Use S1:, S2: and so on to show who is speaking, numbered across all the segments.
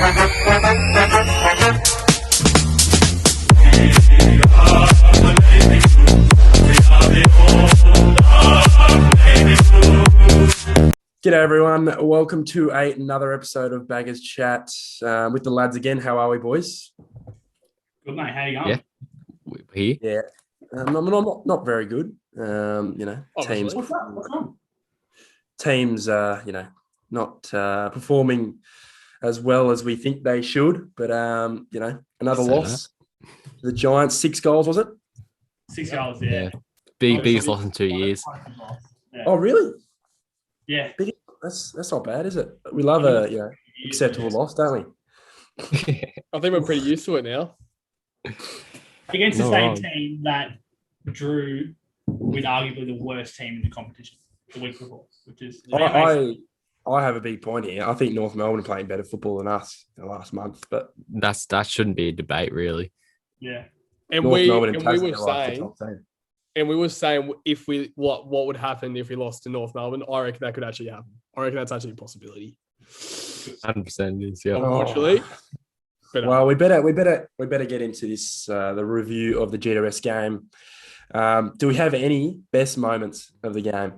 S1: G'day everyone, welcome to another episode of Baggers Chat with the lads again. How are we, boys?
S2: Good, mate. How you going?
S3: Yeah, we're here.
S1: Yeah, not very good.
S2: Obviously.
S1: Teams,
S2: What's wrong?
S1: teams, not performing as well as we think they should. But another loss. The Giants, 6 goals, was it?
S2: 6 goals, yeah.
S3: Biggest loss in 2 years.
S2: Yeah.
S1: Oh, really?
S2: Yeah.
S1: That's not bad, is it? We love acceptable loss, don't we?
S4: I think we're pretty used to it now.
S2: Against the
S3: No,
S2: same
S3: wrong.
S2: team that drew with arguably the worst team in the competition the week before, which is
S1: I have a big point here. I think North Melbourne are playing better football than us in the last month, but
S3: That shouldn't be a debate, really.
S2: yeah.
S4: And
S1: North
S4: we
S1: Melbourne
S4: and
S1: and
S4: we
S1: Tasmania
S4: were
S1: are like the
S4: saying,
S1: top team.
S4: and we were saying if we what would happen if we lost to North Melbourne. I reckon that could actually happen. I reckon that's actually a possibility.
S3: 100% is, yeah.
S4: Unfortunately. But
S1: Well, we better get into this the review of the GWS game. Do we have any best moments of the game?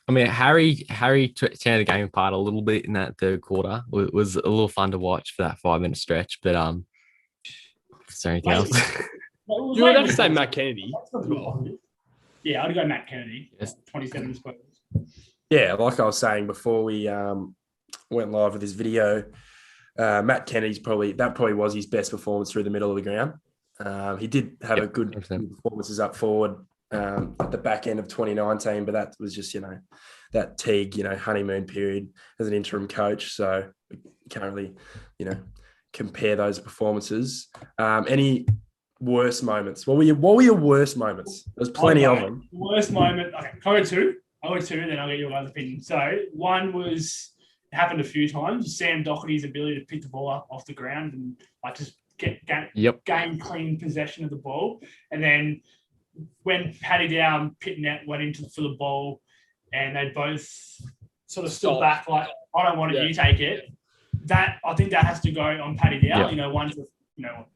S3: I mean, Harry turned the game apart a little bit in that third quarter. It was a little fun to watch for that 5-minute stretch, but is there anything else?
S4: you would have to say Matt Kennedy as well.
S2: Yeah, I'd go Matt Kennedy.
S3: Yes.
S2: 27 spots.
S1: Yeah, like I was saying before we went live with this video, Matt Kennedy's probably was his best performance through the middle of the ground. He did have a good
S3: 100%.
S1: performances up forward at the back end of 2019, but that was just that Teague honeymoon period as an interim coach. So we can't really compare those performances. Any worst moments? What were your worst moments? There's plenty of them.
S2: Worst moment. Okay, I'll go two, and then I'll get your guys' opinion. So one was happened a few times. Sam Doherty's ability to pick the ball up off the ground and just gain clean possession of the ball, and then when Paddy Dow, Pitnet went into for the ball, and they both sort of stood back like, I don't want it, you take it. That I think that has to go on Paddy Dow.
S3: Yeah.
S2: One's the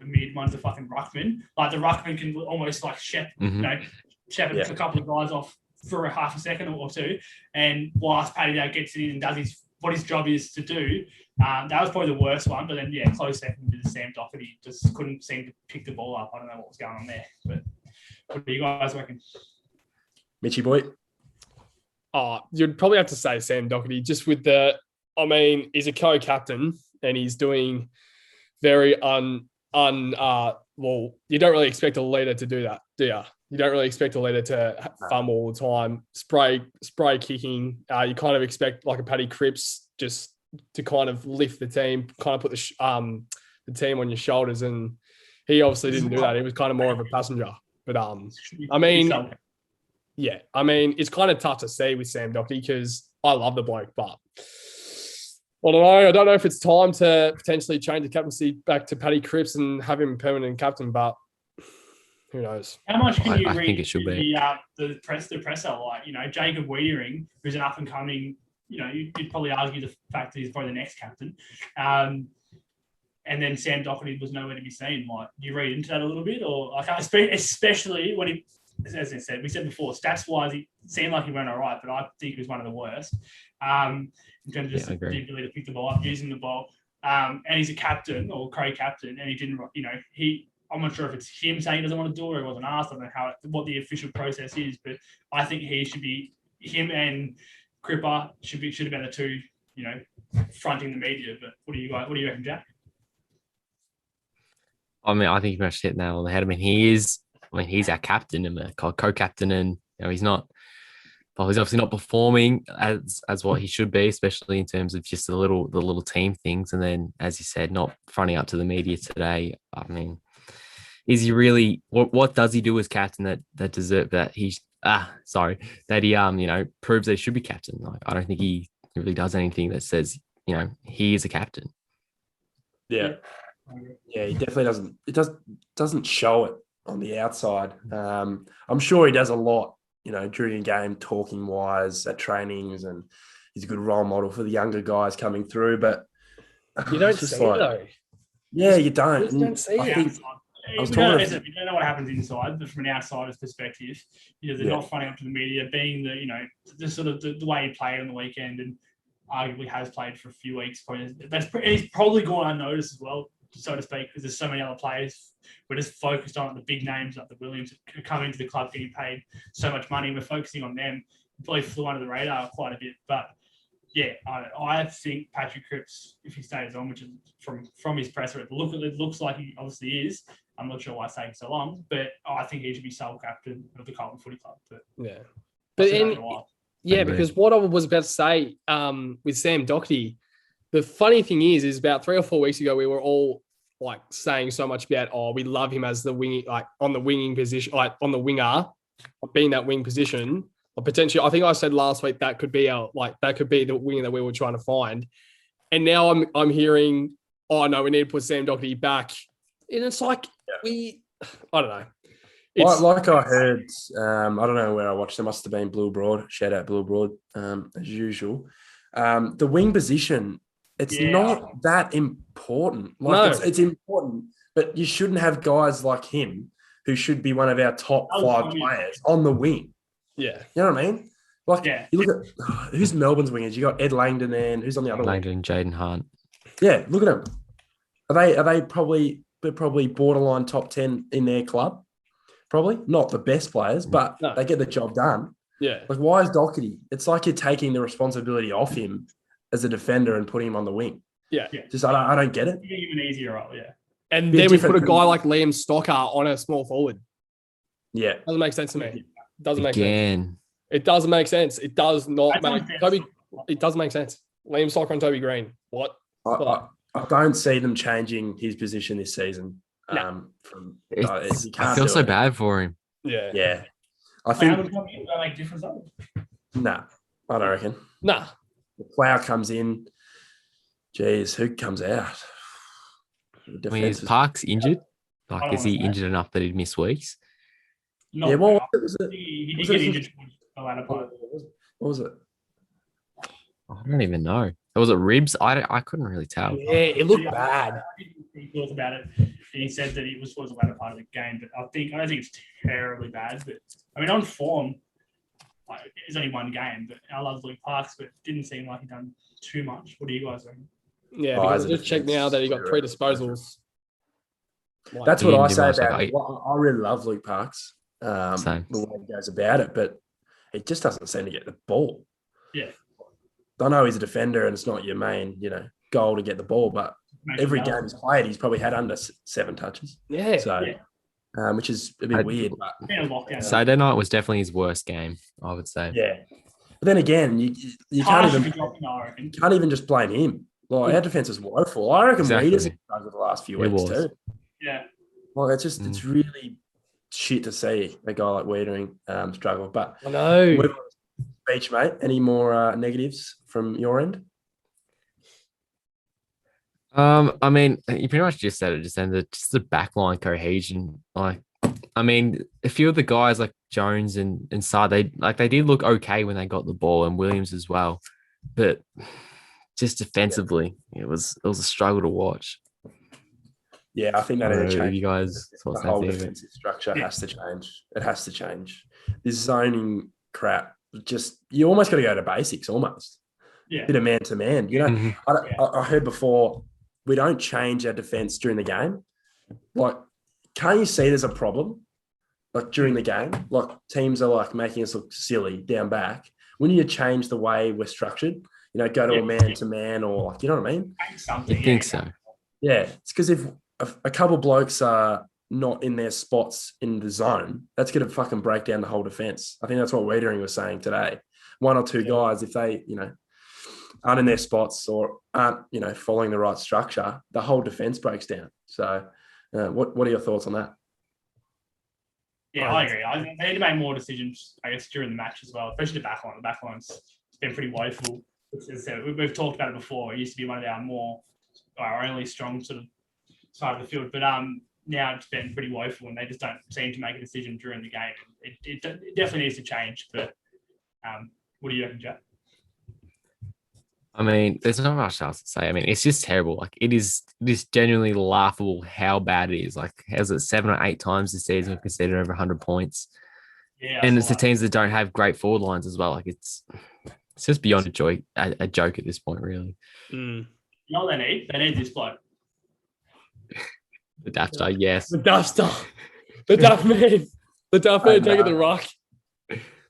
S2: mid, one's the fucking ruckman. Like the ruckman can almost like shepherd a couple of guys off for a half a second or two, and whilst Paddy Dow gets it in and does what his job is to do. That was probably the worst one, but then close second to Sam Doherty. Just couldn't seem to pick the ball up. I don't know what was going on there, but what do you guys reckon?
S1: Mitchy boy.
S4: You'd probably have to say Sam Doherty, just with he's a co-captain and he's doing very well, you don't really expect a leader to do that, do you? You don't really expect a leader to fumble all the time, spray kicking. You kind of expect like a Paddy Cripps just to kind of lift the team, kind of put the team on your shoulders, and he obviously didn't do that. He was kind of more of a passenger. But it's kind of tough to see with Sam Doherty because I love the bloke, but I don't know. I don't know if it's time to potentially change the captaincy back to Paddy Cripps and have him permanent captain, but who knows?
S2: How much can you
S3: I
S2: read
S3: think it should be.
S2: the presser? Like, Jacob Wiedering, who's an up-and-coming, you'd probably argue the fact that he's probably the next captain. And then Sam Doherty was nowhere to be seen. Like, do you read into that a little bit? Or especially when he, as I said, we said before, stats-wise, he seemed like he went all right, but I think he was one of the worst in terms of just the ability to pick the ball up, using the ball. And he's a captain or co-captain, and he didn't, I'm not sure if it's him saying he doesn't want to do it or he wasn't asked. I don't know what the official process is, but I think him and Cripper should have been the two, fronting the media. But what do you reckon, Jack?
S3: I mean, I think you must hit the nail on the head. He's our captain and co-captain, and he's obviously not performing as what he should be, especially in terms of just the little team things. And then, as you said, not fronting up to the media today. I mean, is he really? What does he do as captain that deserve that he proves that he should be captain? Like, I don't think he really does anything that says he is a captain.
S1: Yeah. Yeah, he definitely doesn't. It doesn't show it on the outside. I'm sure he does a lot, during a game, talking wise at trainings and he's a good role model for the younger guys coming through. But
S4: You don't
S1: it's just
S4: see it though.
S1: yeah, you don't.
S4: You just don't see
S1: I
S4: it.
S1: think I was
S2: We
S1: talking
S2: don't know what happens inside, but from an outsider's perspective, they're not fronting up to the media, being the sort of the way he played on the weekend and arguably has played for a few weeks. He's probably gone unnoticed as well, so to speak, because there's so many other players. We're just focused on the big names like the Williams who come into the club getting paid so much money. We're focusing on them. Probably flew under the radar quite a bit, but yeah, I think Patrick Cripps, if he stays on, which is from his presser, it looks like he obviously is. I'm not sure why it's taking so long, but I think he should be sole captain of the Carlton Footy Club. But
S4: because what I was about to say with Sam Doherty, the funny thing is about 3 or 4 weeks ago, we were all like saying so much about, we love him as the wing, like on the winging position, like on the winger, being that wing position. Or potentially, I think I said last week that could be the winger that we were trying to find. And now I'm hearing, oh no, we need to put Sam Doherty back. And it's like I don't know.
S1: Like I heard, I don't know where I watched. It must have been Blue Broad. Shout out Blue Broad, as usual. The wing position, it's not that important. It's important, but you shouldn't have guys like him who should be one of our top 5 players on the wing.
S4: Yeah.
S1: You know what I mean? You look at who's Melbourne's wingers. You got Ed Langdon and who's on the other
S3: Langdon,
S1: wing?
S3: Jaden Hunt.
S1: Yeah, look at them. Are they probably borderline top 10 in their club? Probably not the best players, but they get the job done.
S4: Yeah.
S1: Why is Doherty? It's like you're taking the responsibility off him as a defender and putting him on the wing.
S4: Yeah.
S1: Just I don't get it.
S2: Give him an easier role,
S4: And then we put a guy like Liam Stocker on a small forward.
S1: Yeah.
S4: Doesn't make sense to me. Doesn't make
S3: sense.
S4: It doesn't make sense. It does not make Toby. It doesn't make sense. Liam Stocker and Toby Green. What?
S1: I don't see them changing his position this season.
S3: I feel so bad for him.
S4: Yeah.
S1: Yeah. I think.
S2: Make difference.
S1: Nah, I don't reckon.
S4: Nah.
S1: The Plough comes in. Geez, who comes out?
S3: Is Parks injured? Is he injured enough that he'd miss weeks?
S1: What was it?
S2: He did get injured towards the latter part.
S1: What was it?
S3: I don't even know. Was it ribs? I couldn't really tell.
S4: Yeah, it looked bad.
S2: He talked about it. And he said that it was towards the latter part of the game, but I don't think it's terribly bad. But I mean, on form, it's only one game. But I love Luke Parks, but it didn't seem like he done too much. What do you guys reckon?
S4: Yeah, because I just checked now that he got 3 disposals.
S1: That's what I say about it. I really love Luke Parks. The way he goes about it, but it just doesn't seem to get the ball.
S2: Yeah.
S1: I know he's a defender and it's not your main, goal to get the ball, but every game he's played, he's probably had under 7 touches.
S4: Yeah.
S1: So, which is a bit weird. But
S3: Saturday night was definitely his worst game, I would say.
S1: Yeah. But then again, you can't even just blame him. Our defense is woeful. I reckon Reeders have struggled the last few weeks too.
S2: Yeah.
S1: It's really shit to see a guy like Wiedering struggle. But
S4: I know.
S1: Beach, mate. Any more negatives from your end?
S3: I mean, you pretty much just said it. Just the backline cohesion. A few of the guys like Jones and Saar, they did look okay when they got the ball, and Williams as well. But just defensively, it was a struggle to watch.
S1: Yeah, I think that has to change.
S3: You guys,
S1: the whole defensive structure has to change. It has to change. This zoning crap. You almost got to go to basics. Almost.
S2: Yeah.
S1: Bit of man to man. I heard before we don't change our defense during the game. Can't you see there's a problem? During the game, teams are making us look silly down back. We need to change the way we're structured. Go to a man to man, or you know what I mean.
S3: You think so?
S1: Yeah, it's because if a couple of blokes are not in their spots in the zone, that's going to fucking break down the whole defense. I think that's what Wiedering was saying today. 1 or 2 guys, if they, aren't in their spots or aren't, following the right structure, the whole defense breaks down. So what are your thoughts on that?
S2: Yeah, I agree. They need to make more decisions, I guess, during the match as well, especially the backline. The backline's been pretty woeful. As I said, we've talked about it before. It used to be one of our only strong sort of side of the field. But now it's been pretty woeful, and they just don't seem to make a decision during the game. It definitely needs to change. But what do you reckon, Jack?
S3: I mean, there's not much else to say. I mean, it's just terrible. Like it is genuinely laughable how bad it is. Like, has it 7 or 8 times this season we've conceded over 100 points?
S2: Yeah,
S3: And it's the teams that don't have great forward lines as well. Like it's just beyond a joke at this point, really.
S4: Mm.
S2: You know what they need? They need this bloke.
S3: The Daft Star, yes.
S4: The Duff Star. The Duff Man. The Duff Man taking the rock.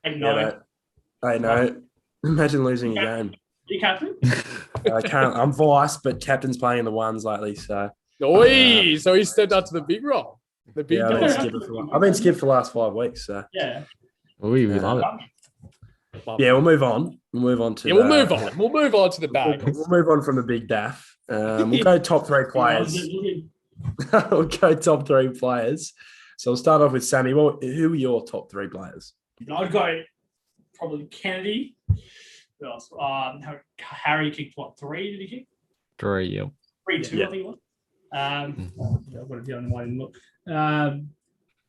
S1: I know. Imagine losing a game.
S2: You captain?
S1: I'm vice, but captain's playing in the ones lately. So,
S4: Oi! So he stepped up to the big role. The big
S1: I've been skipped for the last 5 weeks. So
S2: yeah.
S3: We love it.
S1: Yeah, we'll move on. We'll move on to.
S4: We'll move on. We'll move on to the bag.
S1: We'll move on from the big daff. We'll go top 3 players. We'll go top 3 players. So we'll start off with Sammy. Well, who are your top 3 players?
S2: I'd go probably Kennedy. Who else? Harry kicked what? 3? Did he kick?
S3: 3, yeah.
S2: 3-2,
S1: Yeah.
S2: I think it was. I've got it down in my look.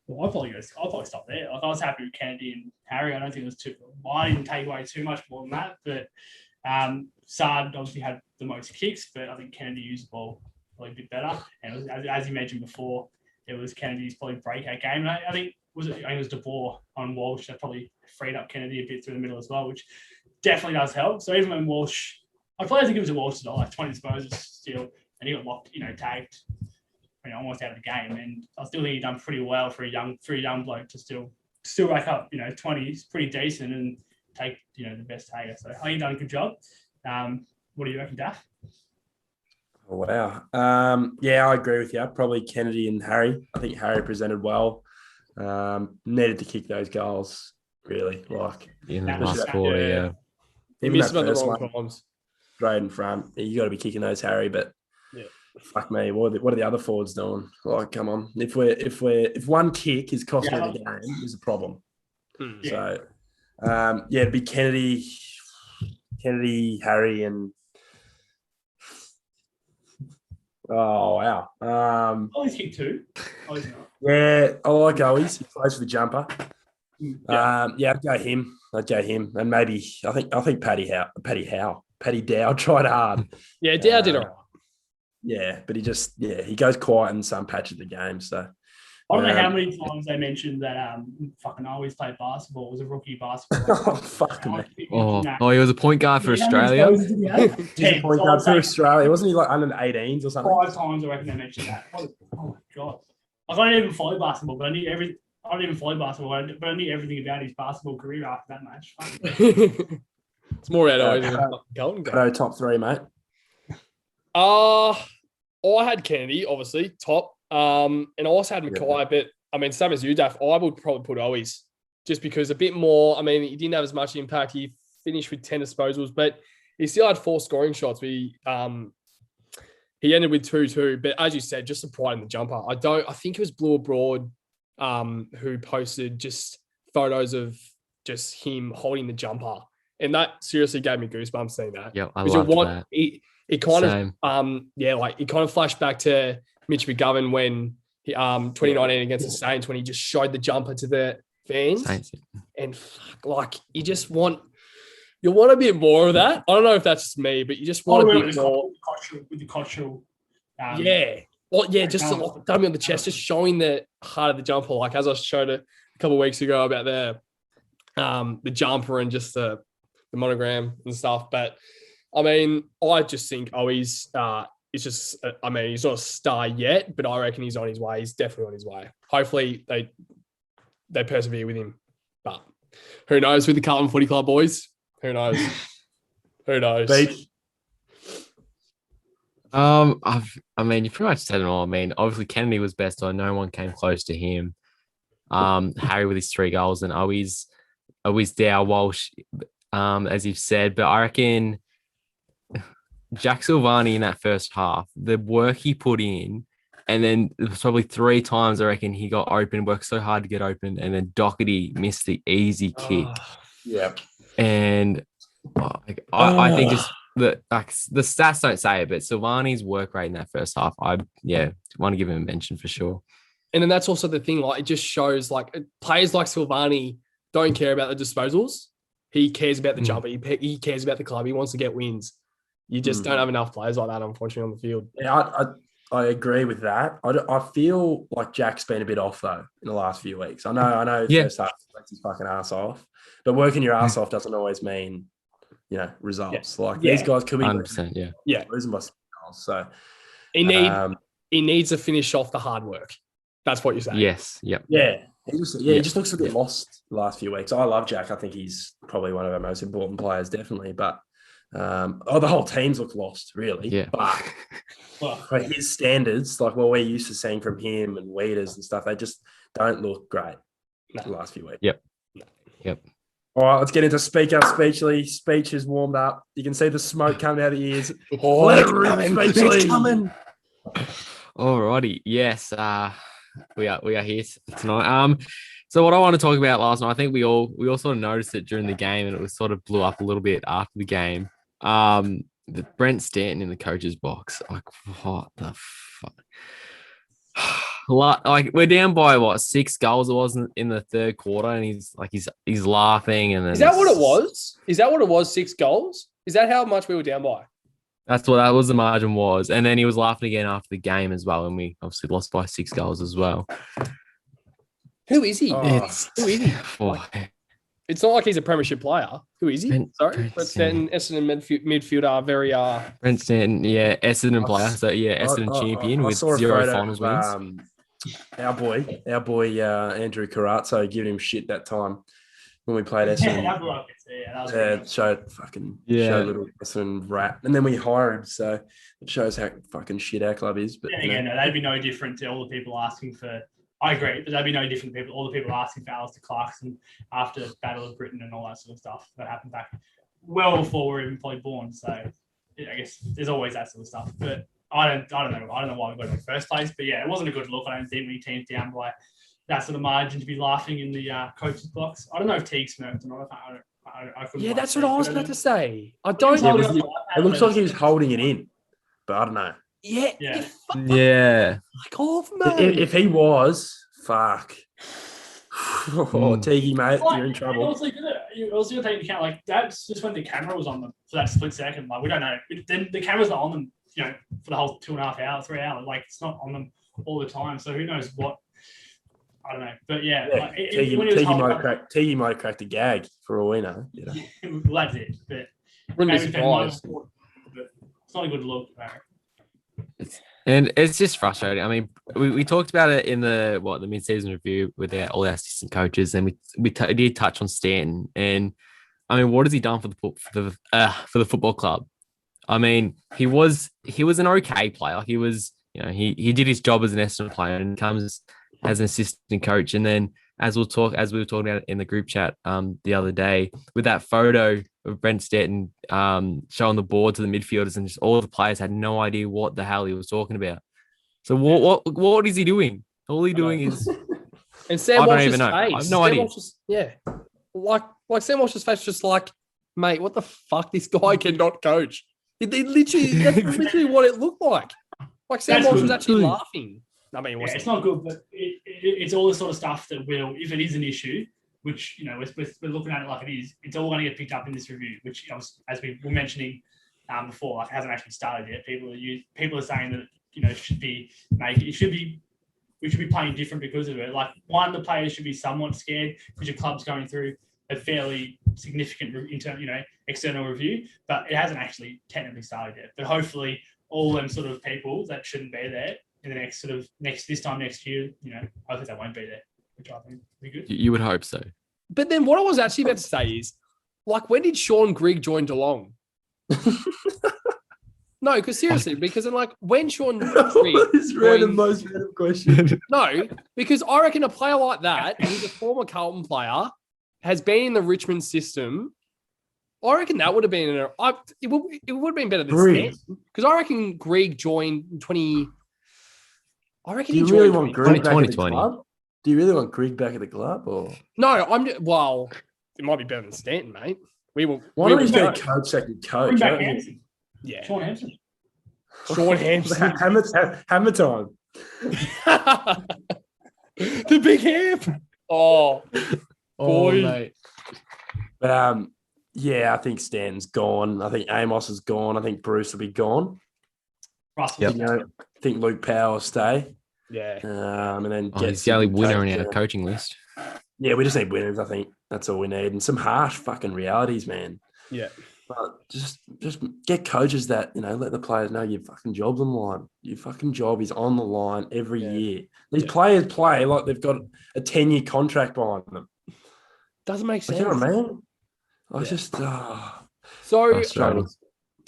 S2: Well, I'll probably stop there. Like, I was happy with Kennedy and Harry. I don't think it was too. I didn't take away too much more than that. But Saad obviously had the most kicks, but I think Kennedy used the ball probably a bit better. And it was, as you mentioned before, it was Kennedy's probably breakout game. And I think it was De Boer on Walsh that probably freed up Kennedy a bit through the middle as well, which definitely does help. So even when Walsh, I probably think it was a Walsh today, like 20 disposals still, and he got locked, tagged. Almost out of the game, and I still think he done pretty well for a young bloke to still rack up, 20s, pretty decent, and take, the best tagger. So I think he done a good job. What do you reckon, Daff?
S1: Oh, wow. Yeah, I agree with you. Probably Kennedy and Harry. I think Harry presented well. Needed to kick those goals, really. Like
S3: in the last quarter, yeah.
S4: He missed them at the wrong times.
S1: Straight in front. You got to be kicking those, Harry, but.
S4: Yeah.
S1: Fuck me, what are the other forwards doing? Like, come on. If one kick is costing the game, there's a problem.
S2: Yeah.
S1: So it'd be Kennedy, Harry, and oh wow.
S2: Ollie's kicked 2. Ollie's not.
S1: Yeah, I like Ollie's. He plays for the jumper. I'd go him. And maybe I think Paddy Dow tried hard.
S4: Yeah, Dow did all right.
S1: Yeah, but he goes quiet in some patch of the game. So
S2: I don't know how many times they mentioned that fucking I always played basketball. Was a rookie basketball.
S1: Oh, fuck me.
S3: He was a point guard for Australia.
S1: He's a point guard for Australia. Wasn't he like under 18s or something?
S2: 5 times I reckon they mentioned that. Oh my god! Like, I didn't even follow basketball, but I knew everything about his basketball career after that match.
S4: It's more about Carlton.
S1: Top 3, mate.
S4: I had Kennedy, obviously, top. And I also had Mackay, but I mean, same as you, Daff, I would probably put Owies just because a bit more. I mean, he didn't have as much impact. He finished with 10 disposals, but he still had 4 scoring shots. He ended with 2-2, but as you said, just the pride in the jumper. I think it was Blue Abroad who posted just photos of just him holding the jumper. And that seriously gave me goosebumps seeing that.
S3: Yeah, I love that.
S4: It kind it kind of flashed back to Mitch McGovern when he 2019 against the Saints when he just showed the jumper to the fans. And you want a bit more of that. I don't know if that's just me, but you just want a bit more
S2: with the cultural.
S4: Just to dab me on the chest, just showing the heart of the jumper. Like as I showed it a couple of weeks ago about the jumper and just the monogram and stuff. But I mean, I just think he's he's not a star yet, but I reckon he's on his way. He's definitely on his way. Hopefully they persevere with him. But who knows with the Carlton Footy Club boys? Who knows? Who knows?
S1: Beach.
S3: You pretty much said it all. I mean, obviously Kennedy was best, so no one came close to him. Harry with his 3 goals and always Dow, Walsh, as you've said, but I reckon Jack Silvani in that first half, the work he put in, and then it was probably 3 times I reckon he got open, worked so hard to get open, and then Doherty missed the easy kick. And I think just the stats don't say it, but Silvani's work rate in that first half, I want to give him a mention for sure.
S4: And then that's also the thing, like it just shows like players like Silvani don't care about the disposals. He cares about the jumper. He cares about the club. He wants to get wins. You just don't have enough players like that, unfortunately, on the field.
S1: Yeah, I agree with that. I feel like Jack's been a bit off though in the last few weeks. I know.
S3: Yeah.
S1: First half lets his fucking ass off, but working your ass off doesn't always mean results. Like these guys could be
S3: 100%. Yeah.
S1: losing by some goals. So
S4: He needs to finish off the hard work. That's what you're saying.
S3: Yes. Yep.
S1: yeah, he just looks a bit lost the last few weeks. I love Jack. I think he's probably one of our most important players, definitely. But the whole teams look lost, really.
S3: Yeah.
S1: But for his standards, like what we're used to seeing from him and Weeders and stuff, they just don't look great the last few weeks.
S3: Yep.
S1: All right, let's get into Speak Up Speechly. Speech is warmed up. You can see the smoke coming out of the ears. Let it rip, Speechly.
S4: Coming.
S3: Alrighty. Yes. We are here tonight. So what I want to talk about last night, I think we all sort of noticed it during the game, and it was sort of blew up a little bit after the game. The Brent Stanton in the coach's box. Like, what the fuck? Like, we're down by 6 goals it was in the third quarter, and he's laughing, and then
S4: Is that what it was? 6 goals? Is that how much we were down by?
S3: That's what that was the margin was. And then he was laughing again after the game as well, and we obviously lost by 6 goals as well.
S4: Who is he?
S1: Oh.
S4: Who is he? It's not like he's a premiership player. Who is he? Sorry, Brent Stanton, Essendon midfielder, very
S3: Brent Stanton, Essendon player. So Essendon champion with 0 finals wins.
S1: Our boy Andrew Carazzo giving him shit that time when we played Essendon. Showed little Essendon rat, and then we hire him. So it shows how fucking shit our club is. But
S2: that'd be no different to all the people asking for. I agree, but that'd be no different to all the people asking for Alistair Clarkson after the Battle of Britain and all that sort of stuff that happened back well before we were even probably born. So I guess there's always that sort of stuff. But I don't know why we got it in the first place. But yeah, it wasn't a good look. I don't think when teams down by that sort of margin to be laughing in the coach's box. I don't know if Teague smirked or not. I couldn't
S4: that's what I was about to say. I don't
S1: know. It looks like he was holding it in, but I don't know.
S3: Yeah.
S4: Like off, mate.
S1: If he was, fuck. Teague, mate, you're in trouble.
S2: You also take into account, like, that's just when the camera was on them for that split second. Like, we don't know. Then the camera's not on them, for the whole 2.5 hours, 3 hours. Like, it's not on them all the time. So who knows what? I don't know. But like,
S1: Teague might have cracked a gag for all we know.
S2: Well, that's it. But
S4: wouldn't be surprised.
S2: It's not a good look.
S3: And it's just frustrating. I mean, we talked about it in the mid-season review with all our assistant coaches, and we did touch on Stanton. And I mean, what has he done for the football club? I mean, he was an okay player. He was, he did his job as an Essendon player and comes as an assistant coach. And then as we were talking about in the group chat the other day, with that photo of Brent Stanton showing the board to the midfielders, and just all the players had no idea what the hell he was talking about. So what is he doing? All he's doing is,
S4: and Sam Walsh's face.
S3: I have no idea.
S4: Like Sam Walsh's face, just like, mate, what the fuck? This guy cannot coach. That's literally what it looked like. Like Sam Walsh was actually laughing. I mean,
S2: it's not good, but it's all the sort of stuff that will, if it is an issue, which, we're looking at it like it is, it's all going to get picked up in this review, which, as we were mentioning before, like, it hasn't actually started yet. People are saying that, we should be playing different because of it. Like, one, the players should be somewhat scared because your club's going through a fairly significant external review, but it hasn't actually technically started yet. But hopefully all them sort of people that shouldn't be there in the this time next year, hopefully they won't be there, which I think would be good.
S3: You would hope so.
S4: But then what I was actually about to say is, like, when did Sean Grigg join Geelong? No, because seriously, because I'm like, when Sean Grigg
S1: most random question.
S4: No, because I reckon a player like that, who's a former Carlton player, has been in the Richmond system. I reckon that would have been it would have been better than Stanton, because I reckon Grigg joined 20. I reckon he
S1: really
S4: joined
S1: want Grigg back at the
S3: 2020.
S1: club? Do you really want Grigg back at the club, or
S4: no? It might be better than Stanton, mate.
S1: Why don't we get a coach that can coach?
S2: Yeah, Sean Hampson.
S1: Hammer time.
S4: The big ham. Oh, boy.
S3: Mate.
S1: But Yeah, I think Stanton's gone. I think Amos is gone. I think Bruce will be gone.
S2: Russell.
S3: Yep.
S1: You know, I think Luke Power will stay.
S4: Yeah.
S1: And then
S3: Oh,
S1: get
S3: he's the only
S1: some good
S3: winner in
S1: coaches
S3: our
S1: in.
S3: coaching list.
S1: Yeah, we just need winners. I think that's all we need, and some harsh fucking realities, man.
S4: Yeah.
S1: But just get coaches that, you know, let the players know your fucking job's on the line. Your fucking job is on the line every
S4: Yeah.
S1: year. These
S4: Yeah.
S1: players play like they've got a 10-year contract behind them.
S4: Doesn't make
S1: Like,
S4: sense.
S1: you know what I mean? I
S4: Yeah.
S1: just
S4: So
S3: Frustrating.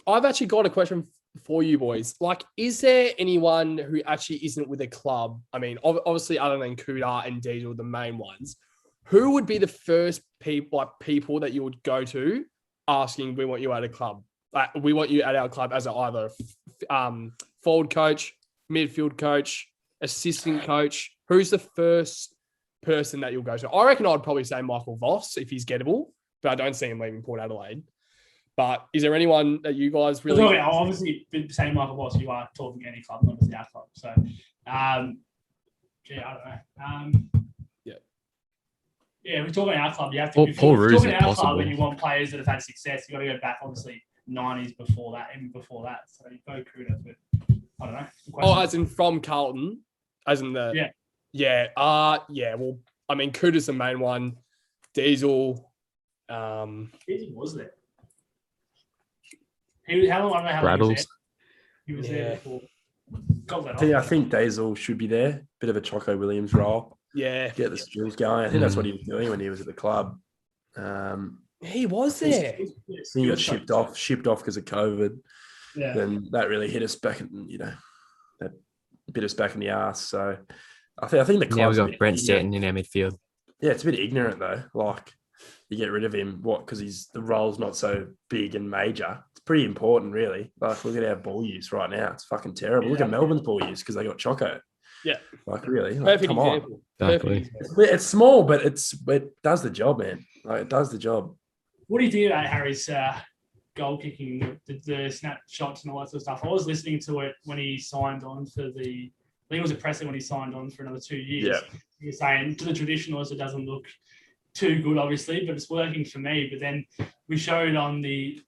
S4: I've actually got a question for you boys. Like, is there anyone who actually isn't with a club? I mean, obviously, other than Kuda and Diesel, the main ones, who would be the first people that you would go to asking, "We want you at a club. Like, we want you at our club as either forward coach, midfield coach, assistant coach." Who's the first person that you'll go to? I reckon I'd probably say Michael Voss if he's gettable, but I don't see him leaving Port Adelaide. But is there anyone that you guys really?
S2: Okay, obviously, saying Michael Voss, you are talking any club, not just our club. So, I don't know. Yeah, we're talking our club. You have to. If
S3: Paul
S2: you're
S3: Roos
S2: talking
S3: if
S2: our club
S3: possible.
S2: and you want players that have had success, you got to go back, obviously, 90s before that, even before that. So you go Kuda, but I don't know.
S4: Oh, as in from Carlton, as in the yeah. Well, I mean, Kuda's the main one. Diesel.
S2: Diesel was there. How long
S3: Rattles.
S2: he was there before. Got that
S1: I
S2: off.
S1: think Diesel should be there. Bit of a Choco Williams role.
S4: Yeah,
S1: Get the skills going. I think that's what he was doing when he was at the club.
S4: he was there.
S1: He got shipped off because of COVID.
S2: Yeah.
S1: Then that really hit us back, that bit us back in the ass. So I think the
S3: Now
S1: club's
S3: we've
S1: a
S3: got
S1: bit
S3: Brent
S1: ignorant.
S3: Stanton in our midfield.
S1: Yeah, it's a bit ignorant though. Like, you get rid of him, because the role's not so big and major. It's pretty important, really. Like, look at our ball use right now. It's fucking terrible. Look at Melbourne's ball use because they got Choco.
S4: Yeah.
S1: Like, really? Like,
S4: Perfect
S1: come
S4: example.
S1: on.
S3: Exactly.
S1: It's small, but it does the job, man. Like, it does the job.
S2: What do you think about Harry's goal kicking, the snapshots and all that sort of stuff? I was listening to it when he signed on for I think it was a presser when he signed on for another 2 years.
S1: Yeah.
S2: He was saying, to the traditionalists, it doesn't look too good, obviously, but it's working for me. But then we showed on the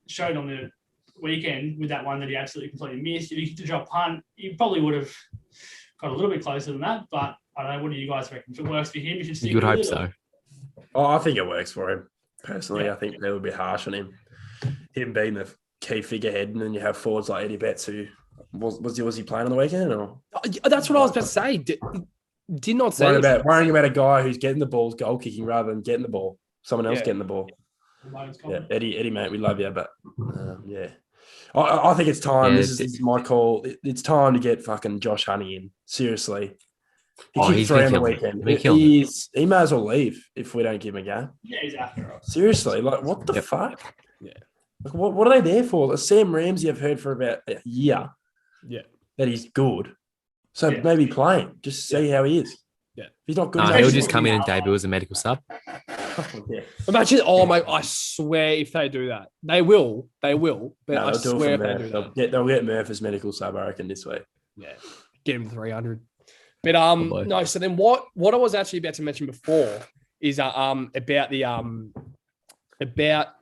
S2: weekend with that one that he absolutely completely missed. If he kicked a drop punt, he probably would have got a little bit closer than that. But I don't know. What do you guys reckon? If it works for him, you should stick
S3: You would
S2: with
S3: hope
S2: it,
S3: so.
S1: Oh, I think it works for him. Personally,
S2: Yeah.
S1: I think they would be harsh on him. Him being the key figurehead, and then you have forwards like Eddie Betts, who was he playing on the weekend, or
S4: That's what I was about to say. Did not say
S1: worrying about a guy who's getting the balls goal kicking rather than getting the ball. Someone else
S4: Yeah.
S1: getting the ball.
S2: Loads
S1: Yeah,
S2: coming.
S1: Eddie, mate, we love you, but yeah. I think it's time.
S3: Yeah,
S1: this is my call. It's time to get fucking Josh Honey in. Seriously. He
S3: Oh,
S1: kicked
S3: he's
S1: 3
S3: been
S1: on the
S3: killing it.
S1: weekend.
S3: Been killing it.
S1: He may as well leave if we don't give him a game.
S2: Yeah, he's after us.
S1: Seriously, like, what the fuck?
S4: Yeah.
S1: Like, what are they there for? Sam Ramsey, I've heard for about a year
S4: Yeah.
S1: that he's good. So
S2: Yeah.
S1: maybe play him. Just see how he is.
S4: Yeah.
S1: If he's not good,
S3: No,
S1: he's
S3: he'll
S1: not
S3: just
S1: good.
S3: come in and debut as a medical sub.
S1: Yeah.
S4: Imagine, oh mate, I swear if they do that, they will. But
S1: No,
S4: I
S1: they'll do it
S4: swear
S1: from
S4: if they
S1: there.
S4: do that,
S1: They'll get Murph as medical sub, I reckon, this week.
S4: yeah, get him 300. But
S3: Probably.
S4: no. So then, what I was actually about to mention before is about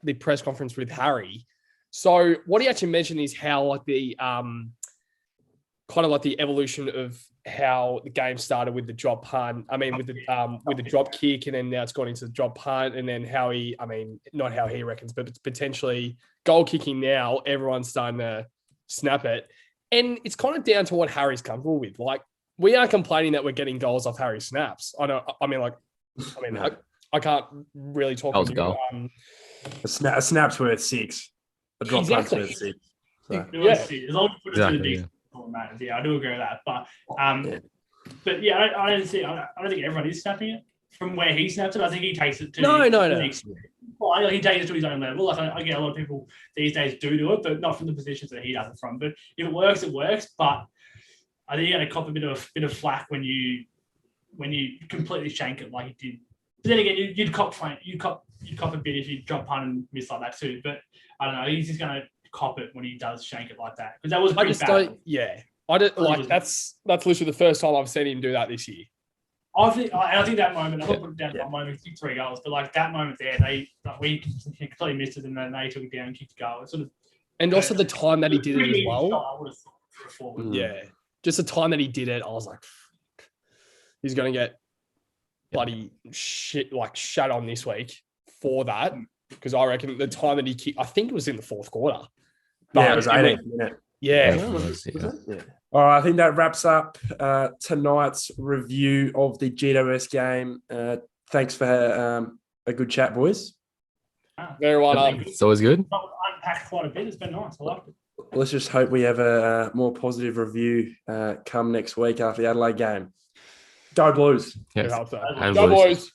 S4: the press conference with Harry. So what he actually mentioned is how like the kind of like the evolution of how the game started with the drop punt. I mean, with the drop kick, and then now it's gone into the drop punt, and then how not how he reckons, but it's potentially goal kicking now. Everyone's starting to snap it, and it's kind of down to what Harry's comfortable with. Like, we are complaining that we're getting goals off Harry snaps. I can't really talk.
S3: Goal's a goal.
S1: A snap's worth 6. A drop
S4: Exactly.
S1: punt's worth 6. So,
S2: As long as you put it through the
S3: Exactly.
S2: big matters. Yeah, I do agree with that. But
S1: Yeah.
S2: but yeah, I don't think everyone is snapping it from where he snaps it. I think he takes it to
S4: No.
S2: Well, he takes it to his own level. Like, I get a lot of people these days do it, but not from the positions that he does it from. But if it works, it works. But I think you're going to cop a bit of flack when you completely shank it like he did. But then again, you'd cop a bit if you drop punt and miss like that too. But I don't know. He's just going to cop it when he does shank it like that, because that was pretty bad.
S4: I don't like that's literally the first time I've seen him do that this year.
S2: I think that moment, I don't put it down to that moment, kicked 3 goals, but like that moment there, we completely missed it, and then they took it down and kicked a goal. It sort of,
S4: And also the time that he did it as well.
S2: I would have thought forward.
S4: Yeah. Just the time that he did it, I was like, he's going to get bloody shit, like shat on this week for that. Because I reckon the time that he kicked, I think it was in the fourth quarter.
S1: Yeah, it was 18th minute.
S4: Yeah.
S1: Yeah. All right, I think that wraps up tonight's review of the GWS game. Thanks for a good chat, boys.
S4: Very well done.
S3: It's always good.
S2: Unpacked quite a bit. It's been nice. I liked it.
S1: Let's just hope we have a more positive review come next week after the Adelaide game. Go Blues.
S3: Yes.
S4: I hope so.
S3: And
S4: Go
S3: Blues.
S4: boys.